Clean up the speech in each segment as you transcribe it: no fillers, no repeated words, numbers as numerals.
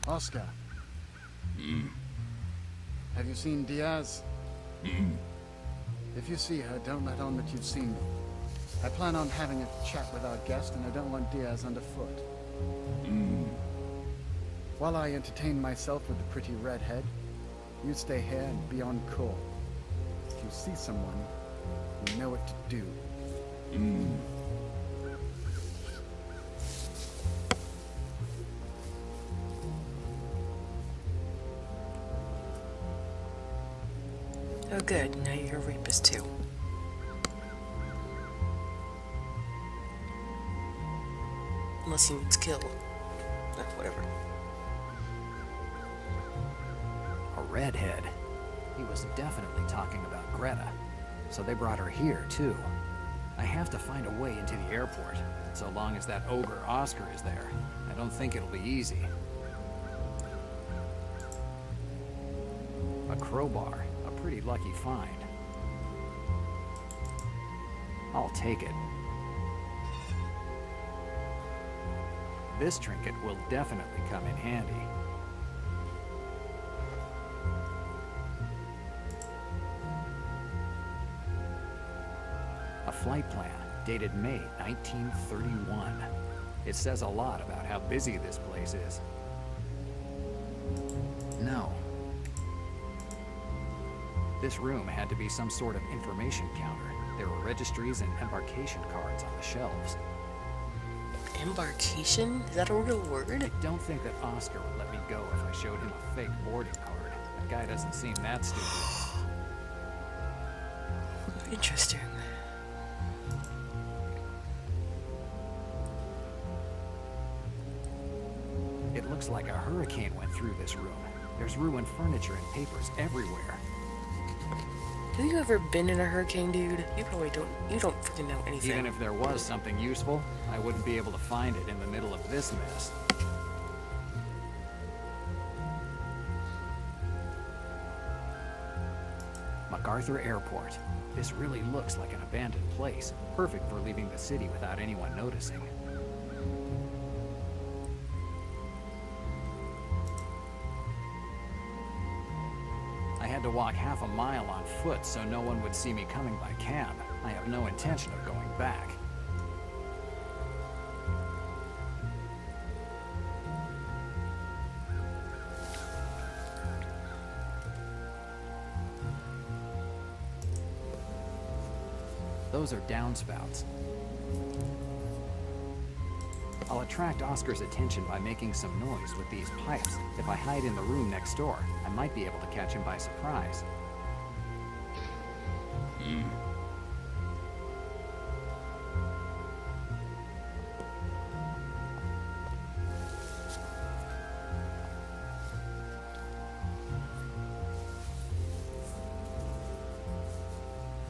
Oscar. Have you seen Diaz? If you see her, don't let on that you've seen me. I plan on having a chat with our guest, and I don't want Diaz underfoot. While I entertain myself with the pretty redhead, you stay here and be on call. If you see someone, you know what to do. Oh good, now you're a rapist too. Unless he needs kill. Whatever. A redhead. He was definitely talking about Greta. So they brought her here, too. I have to find a way into the airport. So long as that ogre Oscar is there, I don't think it'll be easy. A crowbar. A pretty lucky find. I'll take it. This trinket will definitely come in handy. A flight plan, dated May 1931. It says a lot about how busy this place is. No. This room had to be some sort of information counter. There were registries and embarkation cards on the shelves. Embarkation? Is that a real word? I don't think that Oscar would let me go if I showed him a fake boarding card. That guy doesn't seem that stupid. Interesting. It looks like a hurricane went through this room. There's ruined furniture and papers everywhere. Have you ever been in a hurricane, dude? You probably don't. You don't freaking know anything. Even if there was something useful, I wouldn't be able to find it in the middle of this mess. MacArthur Airport. This really looks like an abandoned place, perfect for leaving the city without anyone noticing. I had to walk half a mile on foot so no one would see me coming by cab. I have no intention of going back. Those are downspouts. I'll attract Oscar's attention by making some noise with these pipes. If I hide in the room next door, I might be able to catch him by surprise.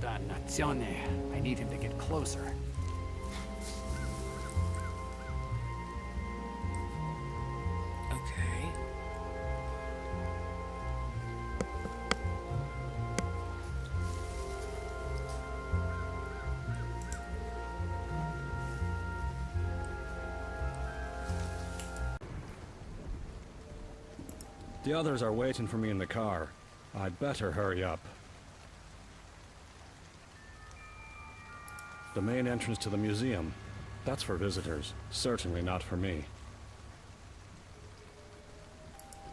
Dannazione! I need him to get closer. Okay. The others are waiting for me in the car. I'd better hurry up. The main entrance to the museum. That's for visitors, certainly not for me.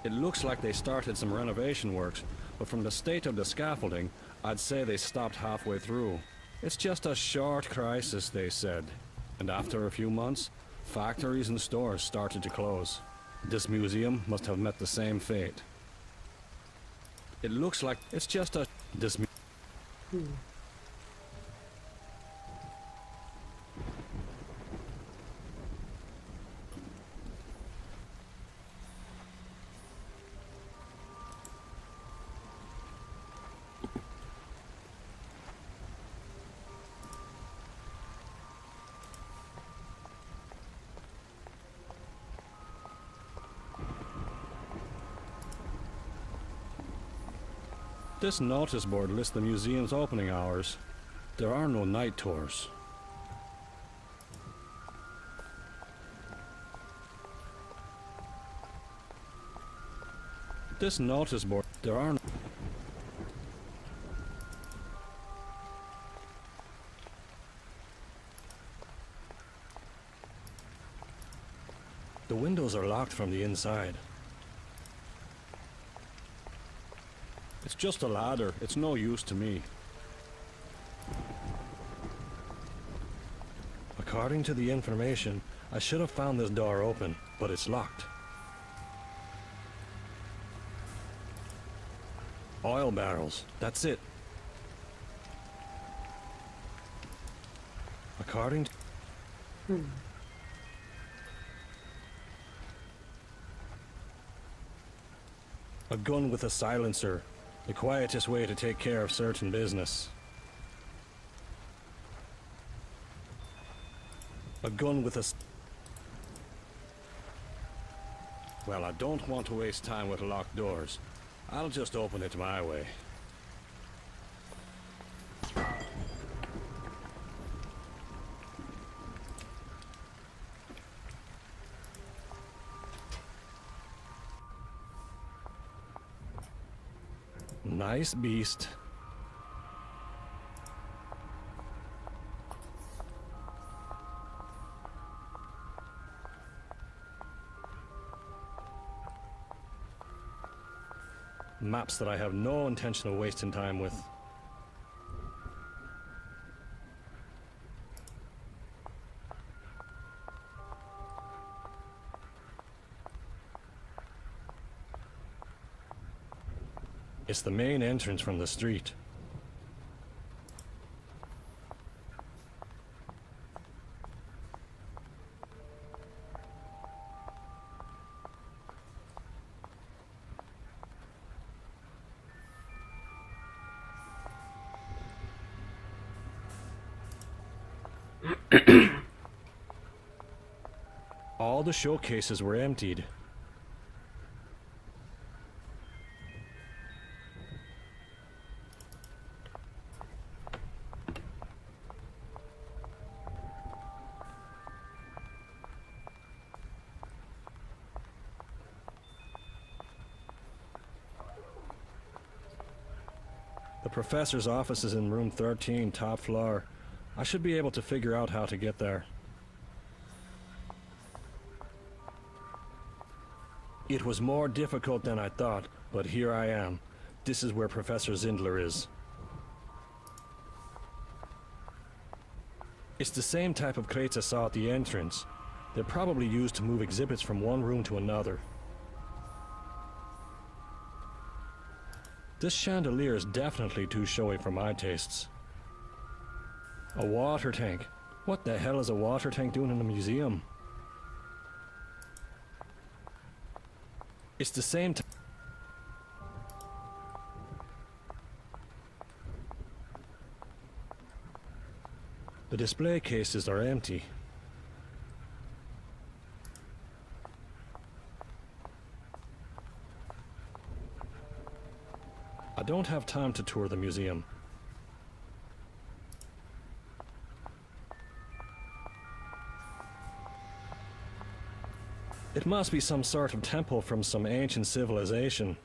It looks like they started some renovation works, but from the state of the scaffolding, I'd say they stopped halfway through. It's just a short crisis, they said. And after a few months, factories and stores started to close. This museum must have met the same fate. It looks like it's just a... This notice board lists the museum's opening hours. There are no night tours. This notice board, there are no... The windows are locked from the inside. It's just a ladder. It's no use to me. According to the information, I should have found this door open, but it's locked. Oil barrels, that's it. According to... A gun with a silencer. The quietest way to take care of certain business. A gun with a... Well, I don't want to waste time with locked doors. I'll just open it my way. Nice beast. Maps that I have no intention of wasting time with. It's the main entrance from the street. All the showcases were emptied. The professor's office is in room 13, top floor. I should be able to figure out how to get there. It was more difficult than I thought, but here I am. This is where Professor Zindler is. It's the same type of crates I saw at the entrance. They're probably used to move exhibits from one room to another. This chandelier is definitely too showy for my tastes. A water tank. What the hell is a water tank doing in a museum? It's the same The display cases are empty. I don't have time to tour the museum. It must be some sort of temple from some ancient civilization.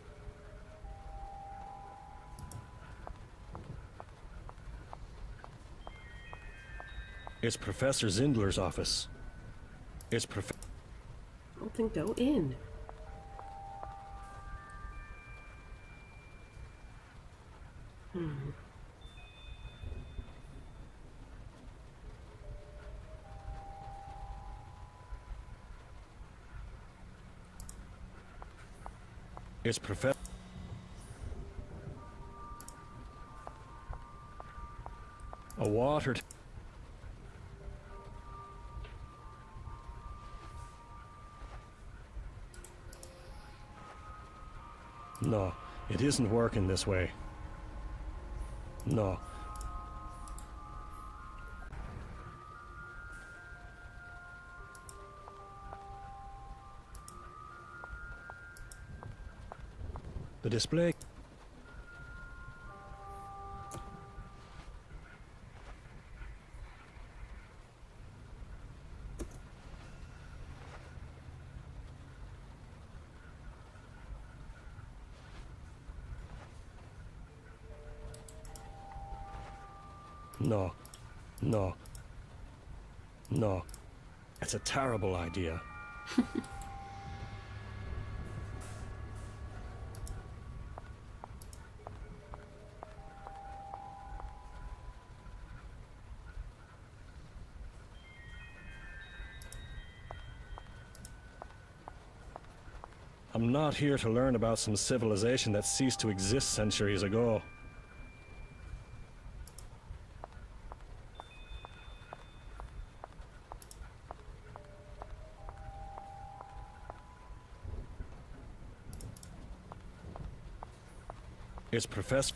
It's Professor Zindler's office. It's I don't think go in. It's Professor... A water... No, it isn't working this way. No. The display... No. No. No. It's a terrible idea. I'm not here to learn about some civilization that ceased to exist centuries ago. It's Professor...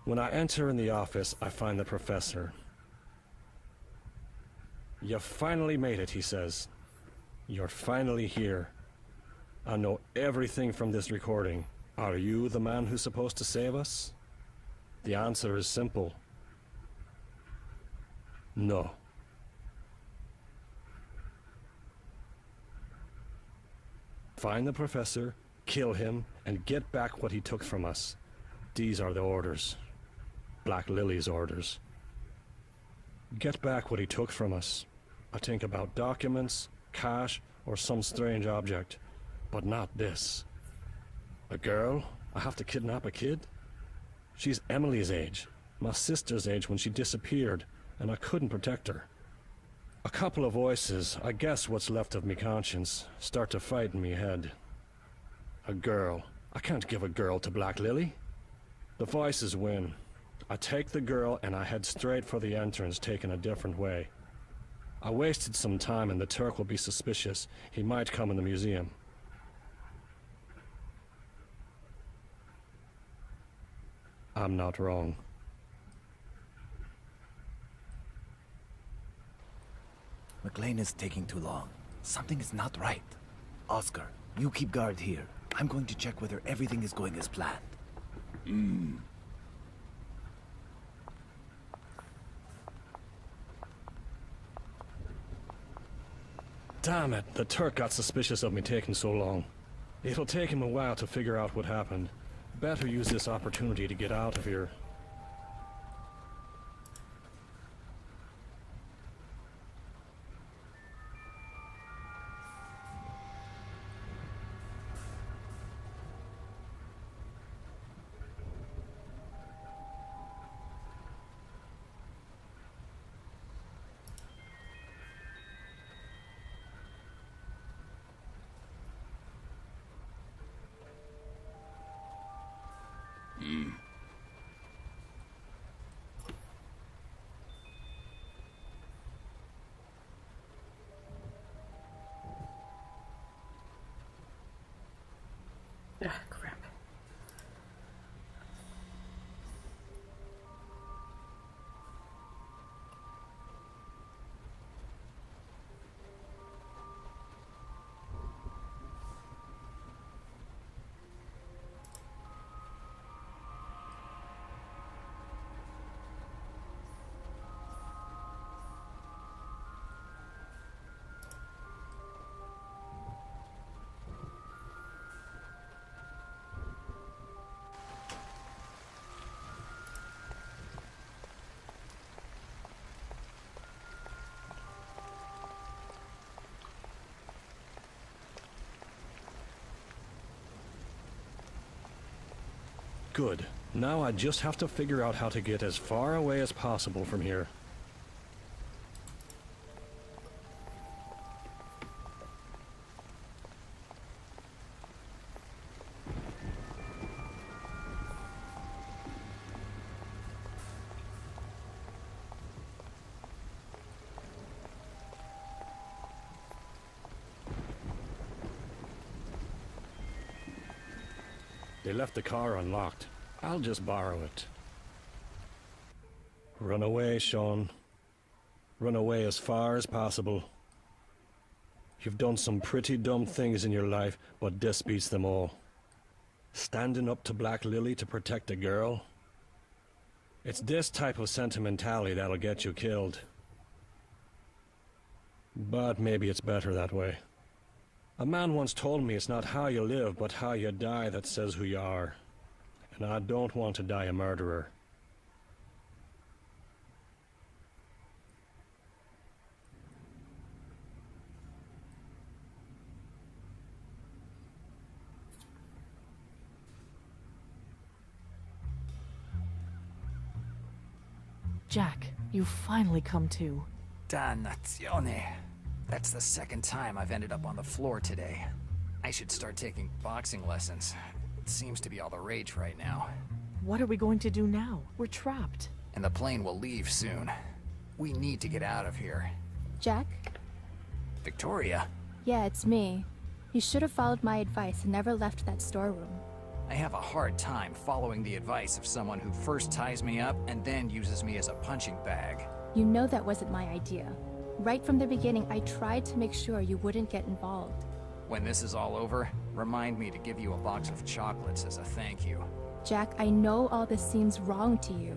When I enter in the office, I find the professor. You finally made it, he says. You're finally here. I know everything from this recording. Are you the man who's supposed to save us? The answer is simple. No. Find the professor, kill him, and get back what he took from us. These are the orders. Black Lily's orders. Get back what he took from us. I think about documents, cash, or some strange object. But not this. A girl? I have to kidnap a kid? She's Emily's age, my sister's age when she disappeared, and I couldn't protect her. A couple of voices, I guess what's left of me conscience, start to fight in me head. A girl. I can't give a girl to Black Lily. The voices win. I take the girl and I head straight for the entrance, taking a different way. I wasted some time and the Turk will be suspicious. He might come in the museum. I'm not wrong. McLean is taking too long. Something is not right. Oscar, you keep guard here. I'm going to check whether everything is going as planned. Damn it, the Turk got suspicious of me taking so long. It'll take him a while to figure out what happened. Better use this opportunity to get out of here. Ah, crap. Good. Now I just have to figure out how to get as far away as possible from here. They left the car unlocked. I'll just borrow it. Run away, Sean. Run away as far as possible. You've done some pretty dumb things in your life, but this beats them all. Standing up to Black Lily to protect a girl? It's this type of sentimentality that'll get you killed. But maybe it's better that way. A man once told me it's not how you live, but how you die that says who you are. and I don't want to die a murderer. Jack, you've finally come to. Dannazione. That's the second time I've ended up on the floor today. I should start taking boxing lessons. It seems to be all the rage right now. What are we going to do now? We're trapped. And the plane will leave soon. We need to get out of here. Jack? Victoria? Yeah, it's me. You should have followed my advice and never left that storeroom. I have a hard time following the advice of someone who first ties me up and then uses me as a punching bag. You know that wasn't my idea. Right from the beginning, I tried to make sure you wouldn't get involved. When this is all over, remind me to give you a box of chocolates as a thank you. Jack, I know all this seems wrong to you.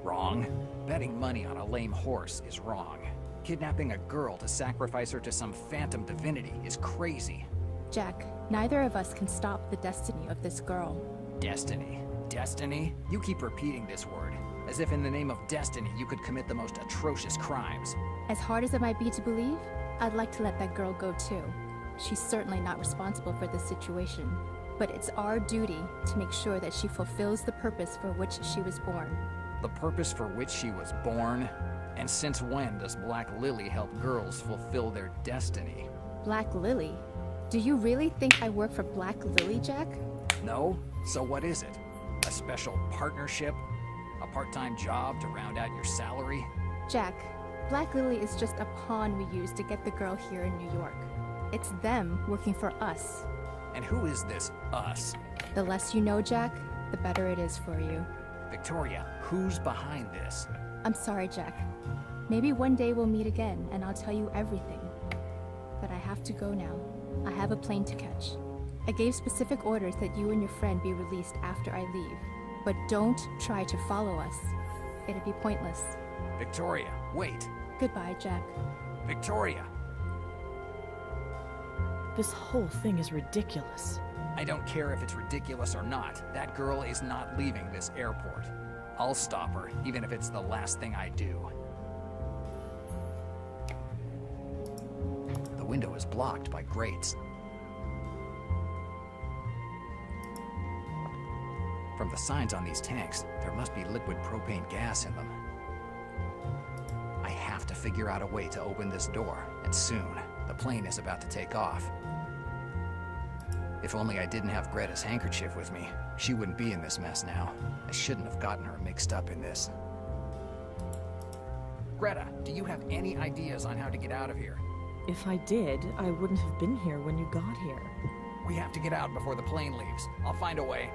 Wrong? Betting money on a lame horse is wrong. Kidnapping a girl to sacrifice her to some phantom divinity is crazy. Jack, neither of us can stop the destiny of this girl. Destiny? Destiny? You keep repeating this word, as if in the name of destiny you could commit the most atrocious crimes. As hard as it might be to believe, I'd like to let that girl go too. She's certainly not responsible for this situation, but it's our duty to make sure that she fulfills the purpose for which she was born. The purpose for which she was born? And since when does Black Lily help girls fulfill their destiny? Black Lily? Do you really think I work for Black Lily, Jack? No? So what is it? A special partnership? A part-time job to round out your salary? Jack, Black Lily is just a pawn we use to get the girl here in New York. It's them working for us. And who is this us? The less you know, Jack, the better it is for you. Victoria, who's behind this? I'm sorry, Jack. Maybe one day we'll meet again and I'll tell you everything. But I have to go now. I have a plane to catch. I gave specific orders that you and your friend be released after I leave. But don't try to follow us. It'd be pointless. Victoria, wait. Goodbye, Jack. Victoria! This whole thing is ridiculous. I don't care if it's ridiculous or not. That girl is not leaving this airport. I'll stop her, even if it's the last thing I do. The window is blocked by grates. From the signs on these tanks, there must be liquid propane gas in them. I have to figure out a way to open this door, and soon. The plane is about to take off. If only I didn't have Greta's handkerchief with me, she wouldn't be in this mess now. I shouldn't have gotten her mixed up in this. Greta, do you have any ideas on how to get out of here? If I did, I wouldn't have been here when you got here. We have to get out before the plane leaves. I'll find a way.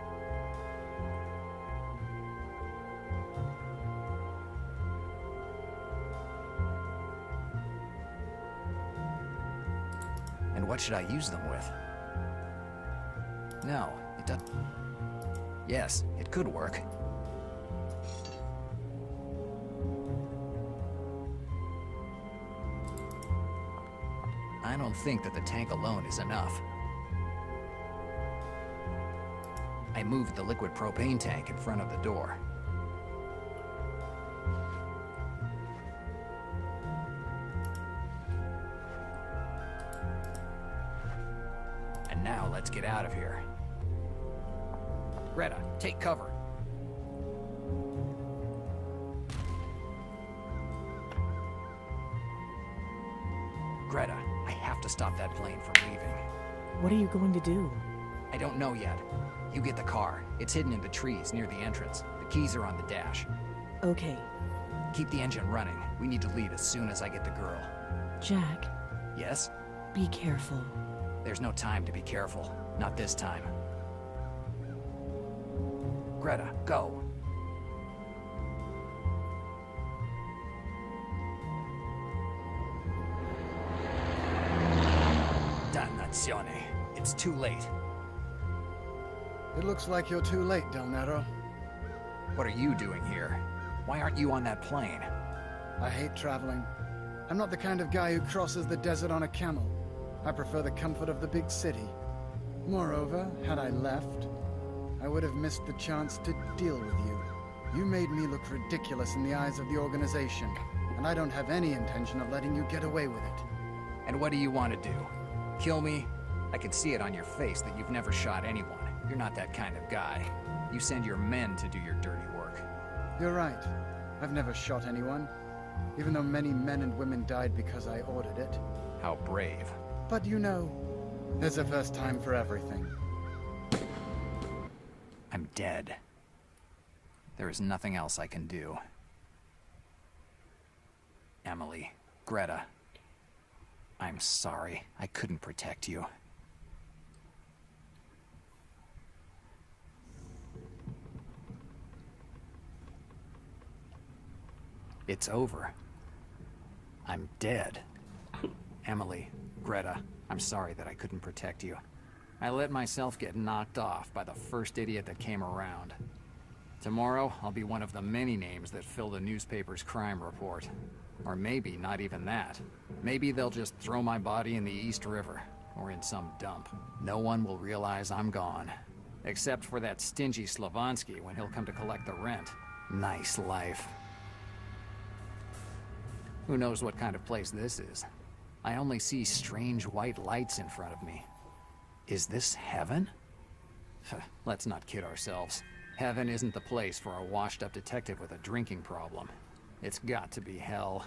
And what should I use them with? No, it doesn't. Yes, it could work. I don't think that the tank alone is enough. I moved the liquid propane tank in front of the door. And now let's get out of here. Greta, take cover. Greta, I have to stop that plane from leaving. What are you going to do? I don't know yet. You get the car. It's hidden in the trees near the entrance. The keys are on the dash. Okay. Keep the engine running. We need to leave as soon as I get the girl. Jack, Yes? be careful. There's no time to be careful. Not this time. Greta, go. Dannazione. It's too late. It looks like you're too late, Del Nero. What are you doing here? Why aren't you on that plane? I hate traveling. I'm not the kind of guy who crosses the desert on a camel. I prefer the comfort of the big city. Moreover, had I left, I would have missed the chance to deal with you. You made me look ridiculous in the eyes of the organization, and I don't have any intention of letting you get away with it. And what do you want to do? Kill me? I can see it on your face that you've never shot anyone. You're not that kind of guy. You send your men to do your dirty work. You're right. I've never shot anyone, even though many men and women died because I ordered it. How brave. But you know, there's a first time for everything. I'm dead. There is nothing else I can do. Emily, Greta, I'm sorry. I couldn't protect you. It's over. I'm dead. Emily, Greta, I'm sorry that I couldn't protect you. I let myself get knocked off by the first idiot that came around. Tomorrow, I'll be one of the many names that fill the newspaper's crime report. Or maybe not even that. Maybe they'll just throw my body in the East River, or in some dump. No one will realize I'm gone. Except for that stingy Slavonsky when he'll come to collect the rent. Nice life. Who knows what kind of place this is? I only see strange white lights in front of me. Is this heaven? Let's not kid ourselves. Heaven isn't the place for a washed-up detective with a drinking problem. It's got to be hell.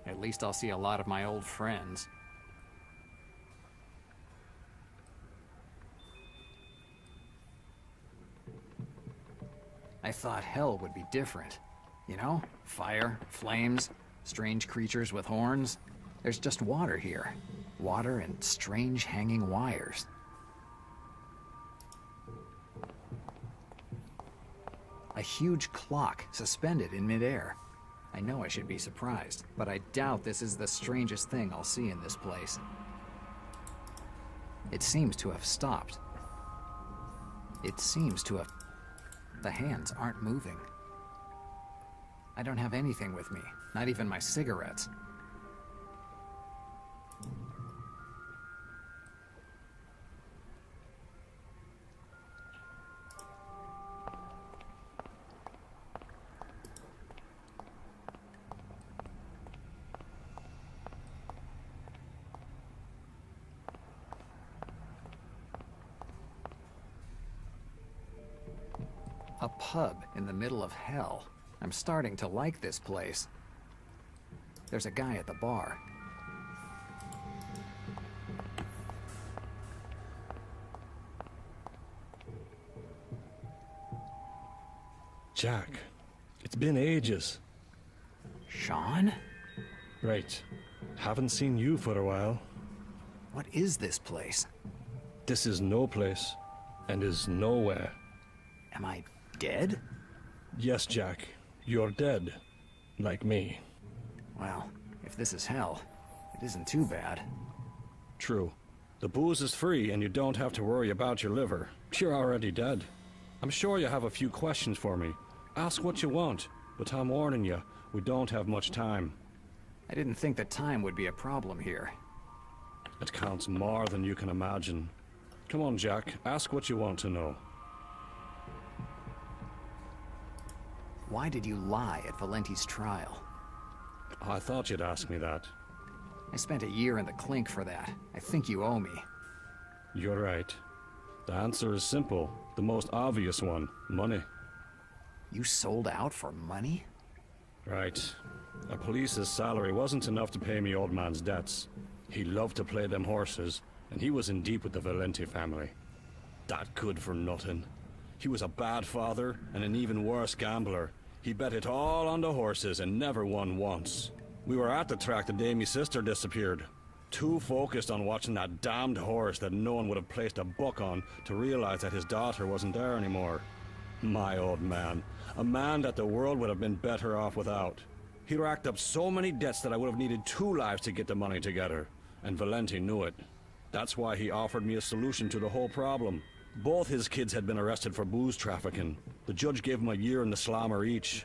At least I'll see a lot of my old friends. I thought hell would be different. You know? Fire, flames, strange creatures with horns. There's just water here. Water and strange hanging wires. A huge clock suspended in midair. I know I should be surprised, but I doubt this is the strangest thing I'll see in this place. It seems to have stopped. It seems to have... The hands aren't moving. I don't have anything with me, not even my cigarettes. A pub in the middle of hell. I'm starting to like this place. There's a guy at the bar. Jack, it's been ages. Sean? Right. Haven't seen you for a while. What is this place? This is no place, and is nowhere. Am I dead? Yes, Jack. You're dead. Like me. Well, if this is hell, it isn't too bad. True. The booze is free, and you don't have to worry about your liver. You're already dead. I'm sure you have a few questions for me. Ask what you want, but I'm warning you, we don't have much time. I didn't think that time would be a problem here. It counts more than you can imagine. Come on, Jack. Ask what you want to know. Why did you lie at Valenti's trial? I thought you'd ask me that. I spent a year in the clink for that. I think you owe me. You're right. The answer is simple. The most obvious one. Money. You sold out for money? Right. A police's salary wasn't enough to pay me old man's debts. He loved to play them horses, and he was in deep with the Valenti family. That good for nothing. He was a bad father, and an even worse gambler. He bet it all on the horses and never won once. We were at the track the day my sister disappeared. Too focused on watching that damned horse that no one would have placed a buck on to realize that his daughter wasn't there anymore. My old man. A man that the world would have been better off without. He racked up so many debts that I would have needed 2 lives to get the money together. And Valenti knew it. That's why he offered me a solution to the whole problem. Both his kids had been arrested for booze trafficking. The judge gave them a year in the slammer each.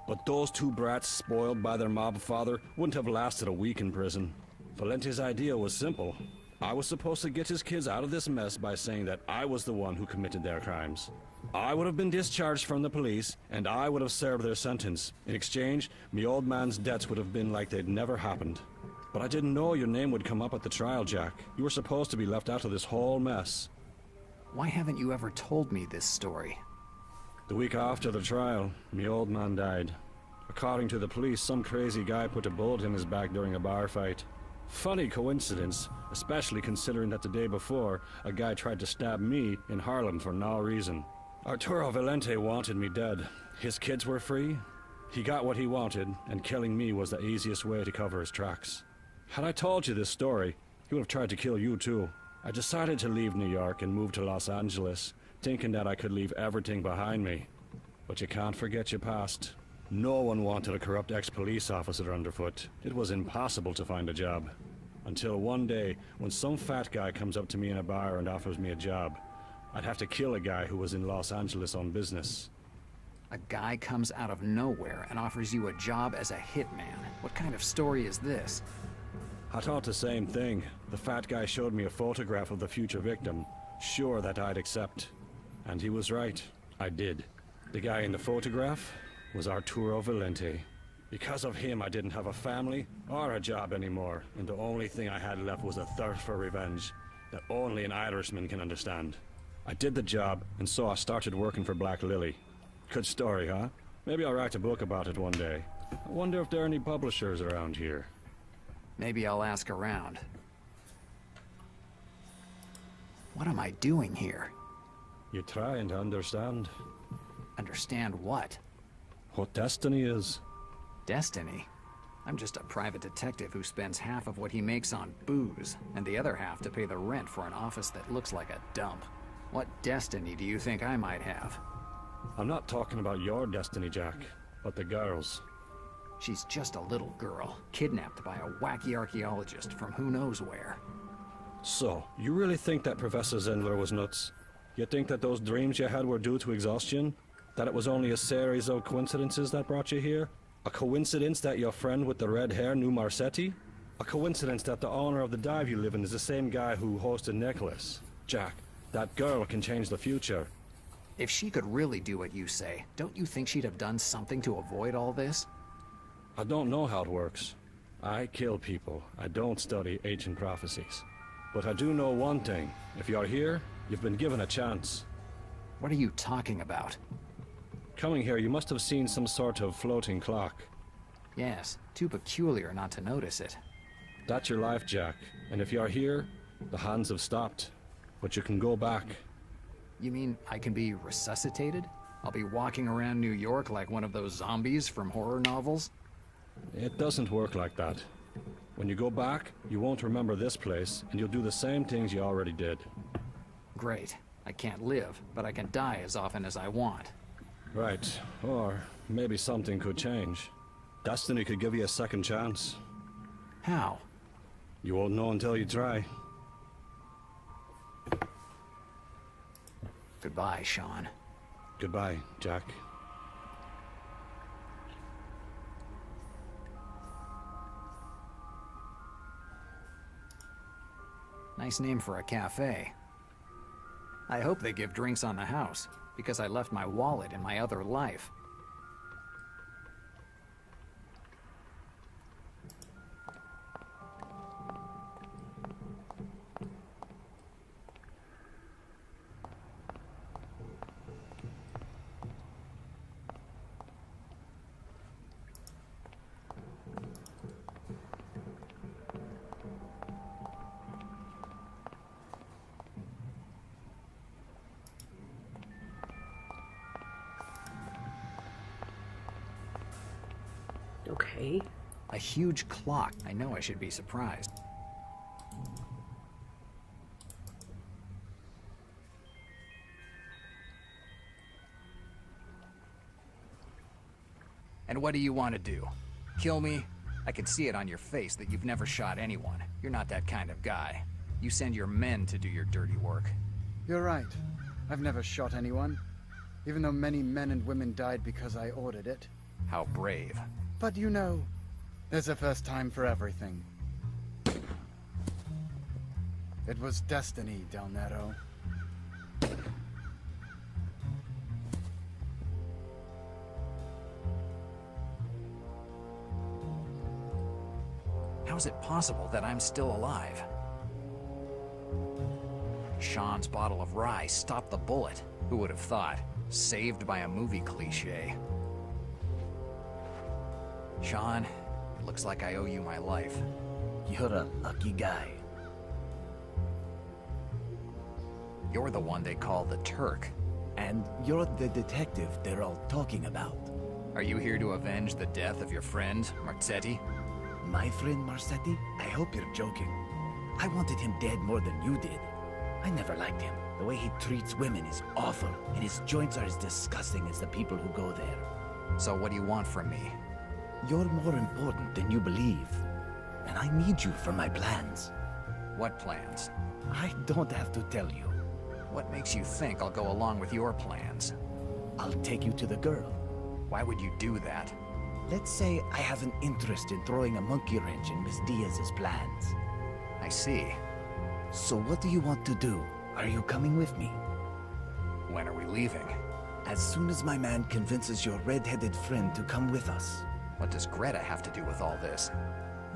But those 2 brats, spoiled by their mob father, wouldn't have lasted a week in prison. Valenti's idea was simple. I was supposed to get his kids out of this mess by saying that I was the one who committed their crimes. I would have been discharged from the police, and I would have served their sentence. In exchange, me old man's debts would have been like they'd never happened. But I didn't know your name would come up at the trial, Jack. You were supposed to be left out of this whole mess. Why haven't you ever told me this story? The week after the trial, me old man died. According to the police, some crazy guy put a bullet in his back during a bar fight. Funny coincidence, especially considering that the day before, a guy tried to stab me in Harlem for no reason. Arturo Valente wanted me dead. His kids were free. He got what he wanted, and killing me was the easiest way to cover his tracks. Had I told you this story, he would have tried to kill you too. I decided to leave New York and move to Los Angeles, thinking that I could leave everything behind me. But you can't forget your past. No one wanted a corrupt ex-police officer underfoot. It was impossible to find a job. Until one day, when some fat guy comes up to me in a bar and offers me a job, I'd have to kill a guy who was in Los Angeles on business. A guy comes out of nowhere and offers you a job as a hitman. What kind of story is this? I thought the same thing. The fat guy showed me a photograph of the future victim, sure that I'd accept. And he was right. I did. The guy in the photograph was Arturo Valente. Because of him, I didn't have a family or a job anymore, and the only thing I had left was a thirst for revenge that only an Irishman can understand. I did the job, and so I started working for Black Lily. Good story, huh? Maybe I'll write a book about it one day. I wonder if there are any publishers around here. Maybe I'll ask around. What am I doing here? You're trying to understand Understand what? what destiny is. Destiny? I'm just a private detective who spends half of what he makes on booze, and the other half to pay the rent for an office that looks like a dump. What destiny do you think I might have? I'm not talking about your destiny, Jack, but the girl's. She's just a little girl, kidnapped by a wacky archaeologist from who knows where. So, you really think that Professor Zindler was nuts? You think that those dreams you had were due to exhaustion? That it was only a series of coincidences that brought you here? A coincidence that your friend with the red hair knew Marcetti? A coincidence that the owner of the dive you live in is the same guy who hosted Nicholas? Jack, that girl can change the future. If she could really do what you say, don't you think she'd have done something to avoid all this? I don't know how it works. I kill people. I don't study ancient prophecies. But I do know one thing. If you're here, you've been given a chance. What are you talking about? Coming here, you must have seen some sort of floating clock. Yes, too peculiar not to notice it. That's your life, Jack. And if you're here, the hands have stopped. But you can go back. You mean I can be resuscitated? I'll be walking around New York like one of those zombies from horror novels? It doesn't work like that. When you go back, you won't remember this place, and you'll do the same things you already did. Great. I can't live, but I can die as often as I want. Right. Or maybe something could change. Destiny could give you a second chance. How? You won't know until you try. Goodbye, Sean. Goodbye, Jack. Nice name for a cafe. I hope they give drinks on the house, because I left my wallet in my other life. Okay. A huge clock. I know I should be surprised. And what do you want to do? Kill me? I can see it on your face that you've never shot anyone. You're not that kind of guy. You send your men to do your dirty work. You're right. I've never shot anyone, even though many men and women died because I ordered it. How brave. But you know, there's a first time for everything. It was destiny, Del Nero. How is it possible that I'm still alive? Sean's bottle of rye stopped the bullet. Who would have thought? Saved by a movie cliche. Sean, it looks like I owe you my life. You're a lucky guy. You're the one they call the Turk. And you're the detective they're all talking about. Are you here to avenge the death of your friend, Marzetti? My friend Marzetti? I hope you're joking. I wanted him dead more than you did. I never liked him. The way he treats women is awful, and his joints are as disgusting as the people who go there. So what do you want from me? You're more important than you believe. And I need you for my plans. What plans? I don't have to tell you. What makes you think I'll go along with your plans? I'll take you to the girl. Why would you do that? Let's say I have an interest in throwing a monkey wrench in Miss Diaz's plans. I see. So what do you want to do? Are you coming with me? When are we leaving? As soon as my man convinces your red-headed friend to come with us. What does Greta have to do with all this?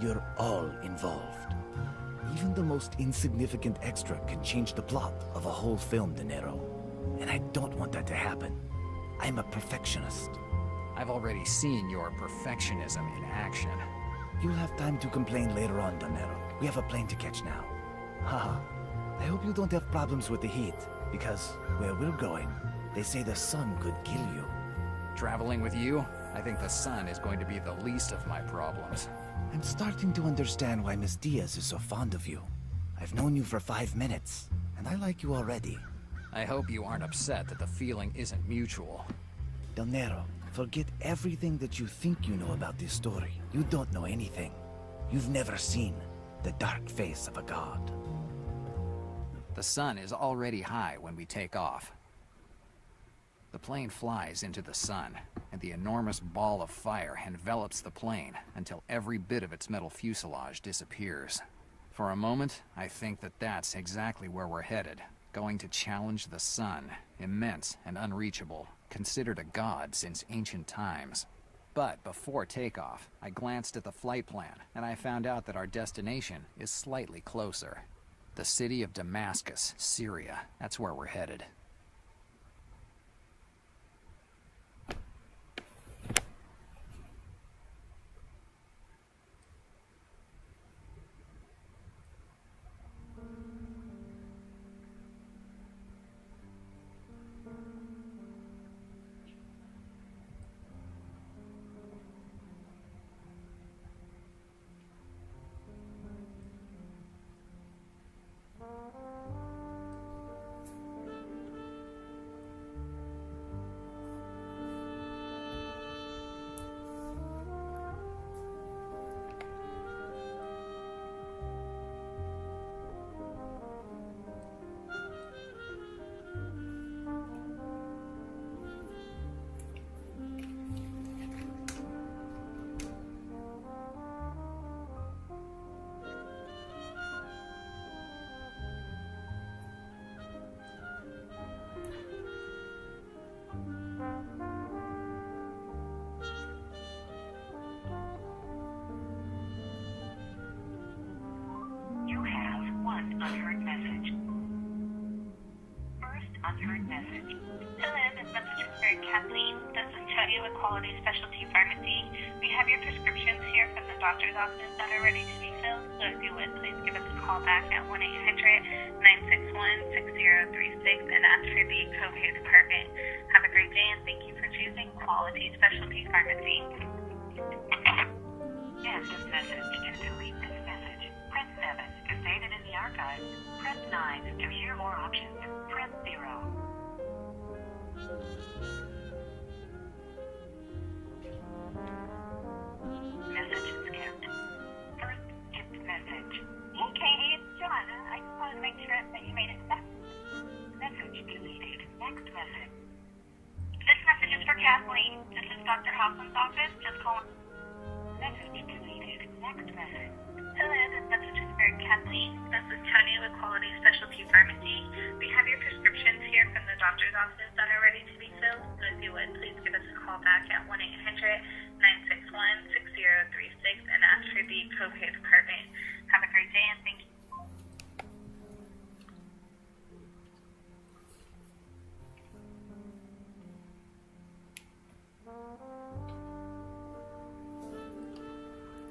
You're all involved. Even the most insignificant extra can change the plot of a whole film, De Niro. And I don't want that to happen. I'm a perfectionist. I've already seen your perfectionism in action. You'll have time to complain later on, De Niro. We have a plane to catch now. Haha. I hope you don't have problems with the heat, because where we're going, they say the sun could kill you. Traveling with you, I think the sun is going to be the least of my problems. I'm starting to understand why Miss Diaz is so fond of you. I've known you for 5 minutes, and I like you already. I hope you aren't upset that the feeling isn't mutual. Del Nero, forget everything that you think you know about this story. You don't know anything. You've never seen the dark face of a god. The sun is already high when we take off. The plane flies into the sun, and the enormous ball of fire envelops the plane until every bit of its metal fuselage disappears. For a moment, I think that that's exactly where we're headed, going to challenge the sun, immense and unreachable, considered a god since ancient times. But before takeoff, I glanced at the flight plan, and I found out that our destination is slightly closer. The city of Damascus, Syria. That's where we're headed. You have one unheard message. First unheard message. Hello, this message is for Kathleen. This is Tony with Quality Specialty Pharmacy. We have your prescriptions here from the doctor's office that are ready to be filled. So if you would, please give us a call back at 1-800-961-6036 and ask for the co-pay department. Have a great day and thank you for choosing Quality Specialty Pharmacy. End of message. To delete this message, press 7 to save it in the archive. Press 9 to hear more options. Press 0. Message skipped. First skipped message. Hey Katie, it's Joanna. I just wanted to make sure that you made it back. Message deleted. Next message. This message is for Kathleen. This is Dr. Hoffman's office. Just call. Message deleted. Next message. Hello, this message is for Kathleen. This is Tony with Quality Specialty Pharmacy. We have your prescriptions here from the doctor's office that are ready to be filled. So if you would, please give us a call back at 1-800-961-6036 and ask for the copay department. Have a great day and thank you.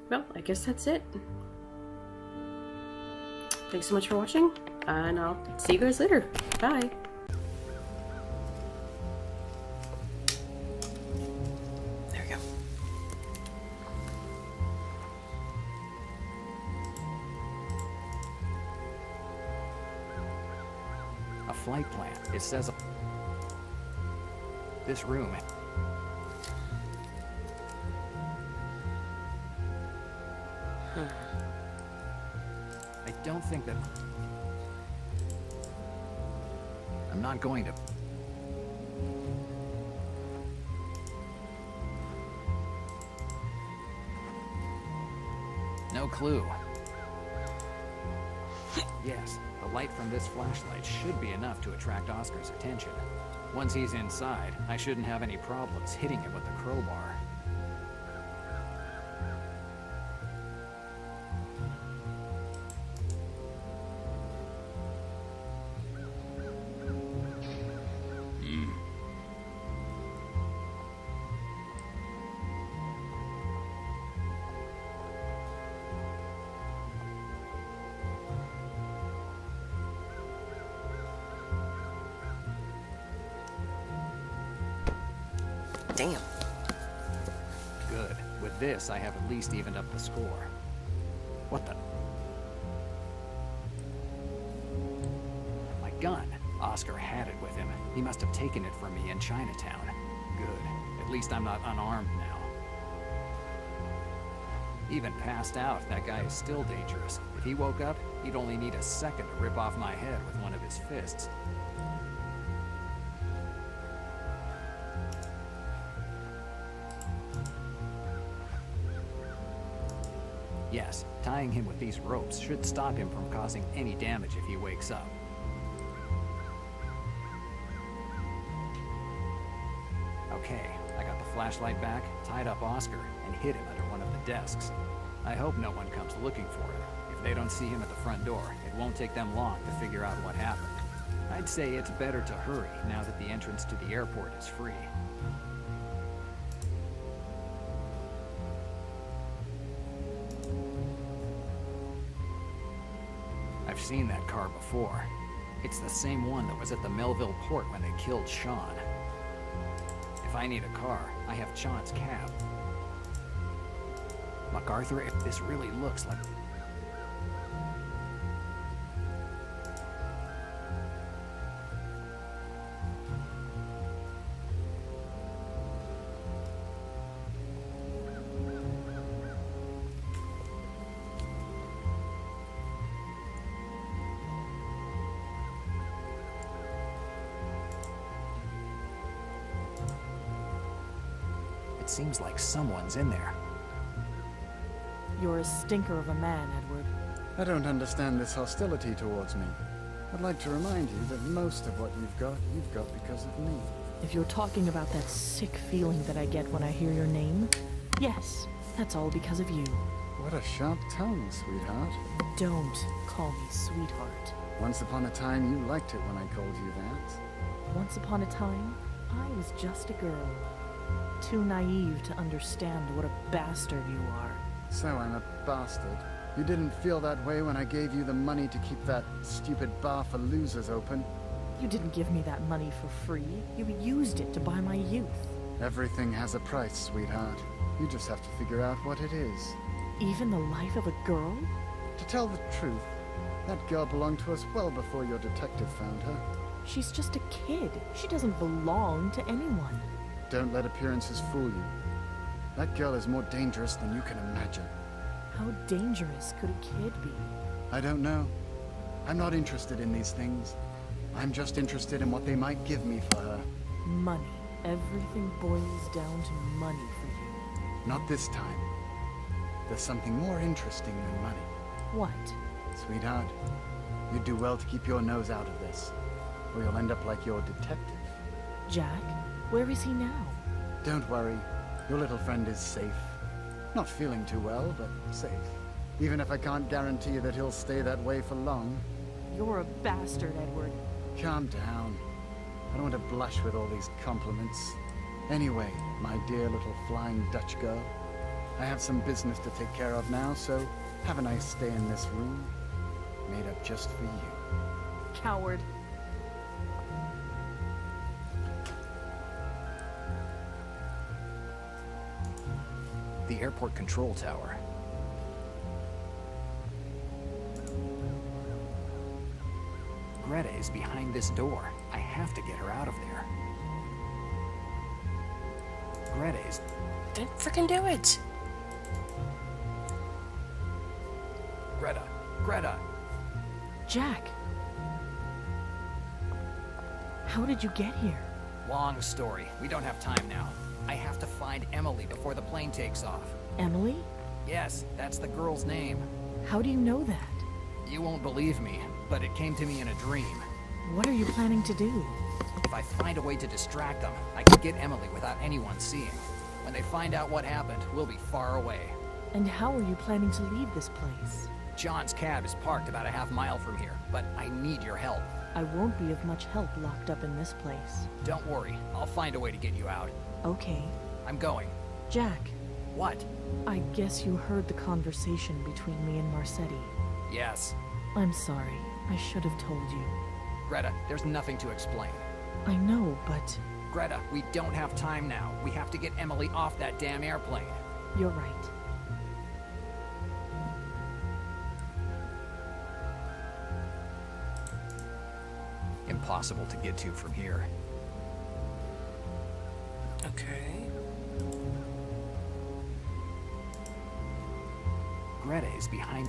Well, I guess that's it. Thanks so much for watching, and I'll see you guys later. Bye. There we go. A flight plan. It says this room. I don't think that... I'm not going to... No clue. Yes, the light from this flashlight should be enough to attract Oscar's attention. Once he's inside, I shouldn't have any problems hitting him with the crowbar. Damn. Good. With this, I have at least evened up the score. What the? My gun. Oscar had it with him. He must have taken it from me in Chinatown. Good. At least I'm not unarmed now. Even passed out, that guy is still dangerous. If he woke up, he'd only need a second to rip off my head with one of his fists. Yes, tying him with these ropes should stop him from causing any damage if he wakes up. Okay, I got the flashlight back, tied up Oscar, and hid him under one of the desks. I hope no one comes looking for him. If they don't see him at the front door, it won't take them long to figure out what happened. I'd say it's better to hurry now that the entrance to the airport is free. I've seen that car before. It's the same one that was at the Melville port when they killed Sean. If I need a car, I have Sean's cab. MacArthur, if this really looks like... It seems like someone's in there. You're a stinker of a man, Edward. I don't understand this hostility towards me. I'd like to remind you that most of what you've got because of me. If you're talking about that sick feeling that I get when I hear your name, yes, that's all because of you. What a sharp tongue, sweetheart. Don't call me sweetheart. Once upon a time, you liked it when I called you that. Once upon a time, I was just a girl. Too naive to understand what a bastard you are. So I'm a bastard. You didn't feel that way when I gave you the money to keep that stupid bar for losers open. You didn't give me that money for free. You used it to buy my youth. Everything has a price, sweetheart. You just have to figure out what it is. Even the life of a girl? To tell the truth, that girl belonged to us well before your detective found her. She's just a kid. She doesn't belong to anyone. Don't let appearances fool you. That girl is more dangerous than you can imagine. How dangerous could a kid be? I don't know. I'm not interested in these things. I'm just interested in what they might give me for her. Money. Everything boils down to money for you. Not this time. There's something more interesting than money. What? Sweetheart, you'd do well to keep your nose out of this, or you'll end up like your detective. Jack, where is he now? Don't worry, your little friend is safe. Not feeling too well, but safe. Even if I can't guarantee that he'll stay that way for long. You're a bastard, Edward. Calm down. I don't want to blush with all these compliments. Anyway, my dear little flying Dutch girl, I have some business to take care of now, so have a nice stay in this room, made up just for you. Coward. The airport control tower. Greta is behind this door. I have to get her out of there. Greta is... Then freaking do it. Greta! Greta! Jack! How did you get here? Long story. We don't have time now. I have to find Emily before the plane takes off. Emily? Yes, that's the girl's name. How do you know that? You won't believe me, but it came to me in a dream. What are you planning to do? If I find a way to distract them, I can get Emily without anyone seeing. When they find out what happened, we'll be far away. And how are you planning to leave this place? John's cab is parked about a half-mile from here, but I need your help. I won't be of much help locked up in this place. Don't worry, I'll find a way to get you out. Okay. I'm going. Jack, What? I guess you heard the conversation between me and Marsetti. Yes. I'm sorry. I should have told you. Greta, there's nothing to explain. I know, but Greta, we don't have time now. We have to get Emily off that damn airplane. you're right. Impossible to get to from here. Okay. Greta is behind...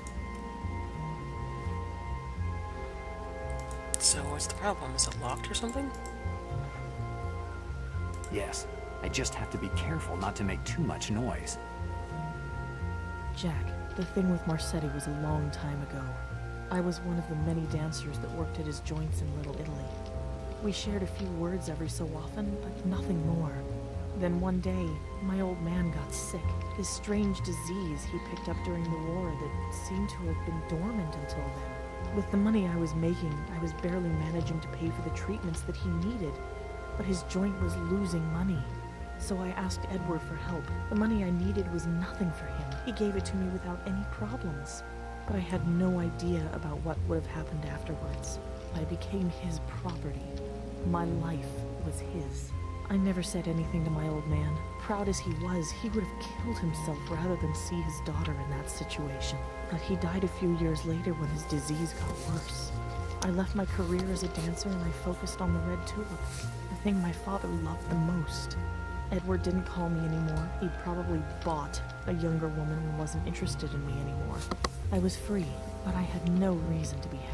So what's the problem? Is it locked or something? Yes, I just have to be careful not to make too much noise. Jack, the thing with Marsetti was a long time ago. I was one of the many dancers that worked at his joints in Little Italy. We shared a few words every so often, but nothing more. Then one day, my old man got sick. His strange disease he picked up during the war that seemed to have been dormant until then. With the money I was making, I was barely managing to pay for the treatments that he needed, but his joint was losing money. So I asked Edward for help. The money I needed was nothing for him. He gave it to me without any problems. But I had no idea about what would have happened afterwards. I became his property. My life was his. I never said anything to my old man. Proud as he was, he would have killed himself rather than see his daughter in that situation. But he died a few years later when his disease got worse. I left my career as a dancer and I focused on the Red Tulip, the thing my father loved the most. Edward didn't call me anymore. He'd probably bought a younger woman and wasn't interested in me anymore. I was free, but I had no reason to be happy.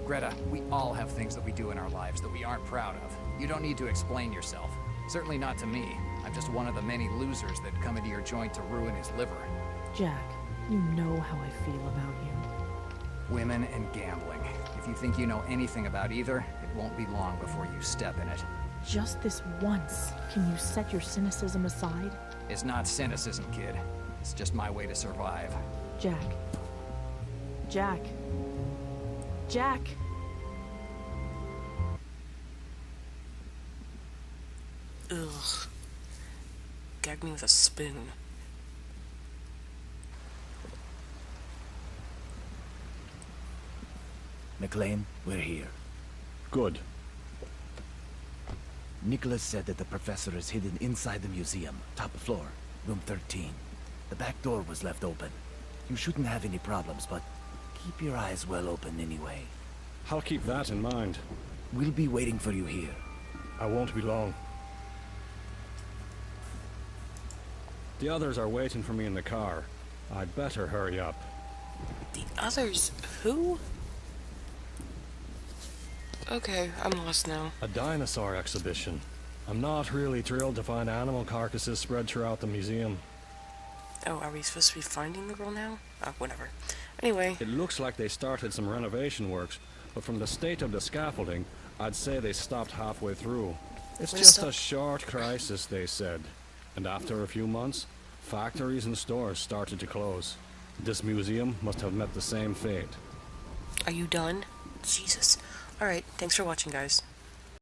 Greta, we all have things that we do in our lives that we aren't proud of. You don't need to explain yourself. Certainly not to me. I'm just one of the many losers that come into your joint to ruin his liver. Jack, you know how I feel about you. Women and gambling. If you think you know anything about either, it won't be long before you step in it. Just this once, can you set your cynicism aside? It's not cynicism, kid. It's just my way to survive. Jack. Jack. Jack! Ugh. Gag me with a spoon. McLean, we're here. Good. Nicholas said that the professor is hidden inside the museum, top floor, room 13. The back door was left open. You shouldn't have any problems, but keep your eyes well open anyway. I'll keep that in mind. We'll be waiting for you here. I won't be long. The others are waiting for me in the car. I'd better hurry up. The others? Who? Okay, I'm lost now. A dinosaur exhibition. I'm not really thrilled to find animal carcasses spread throughout the museum. Oh, are we supposed to be finding the girl now? Oh, whatever. Anyway, It looks like they started some renovation works, but from the state of the scaffolding, I'd say they stopped halfway through. It's What just stop- a short crisis, they said. And after a few months, factories and stores started to close. This museum must have met the same fate. are you done? Jesus. Alright, thanks for watching, guys.